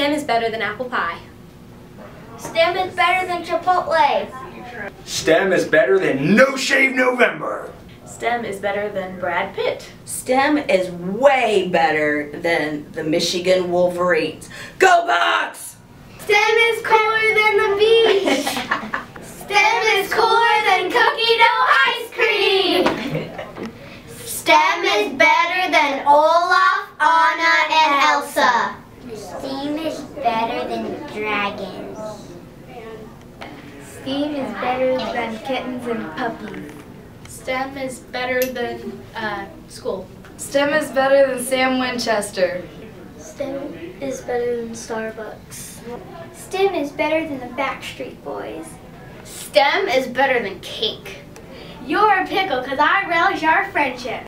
STEM is better than apple pie. STEM is better than Chipotle. STEM is better than No Shave November. STEM is better than Brad Pitt. STEM is way better than the Michigan Wolverines. Go Bucks! STEM is cooler than the beach. STEM is cooler than cookie dough ice cream. STEM is better than Olaf, Anna, and Elsa. STEAM is better than dragons. STEAM is better than kittens and puppies. STEM is better than school. STEM is better than Sam Winchester. STEM is better than Starbucks. STEM is better than the Backstreet Boys. STEM is better than cake. You're a pickle because I relish our friendship.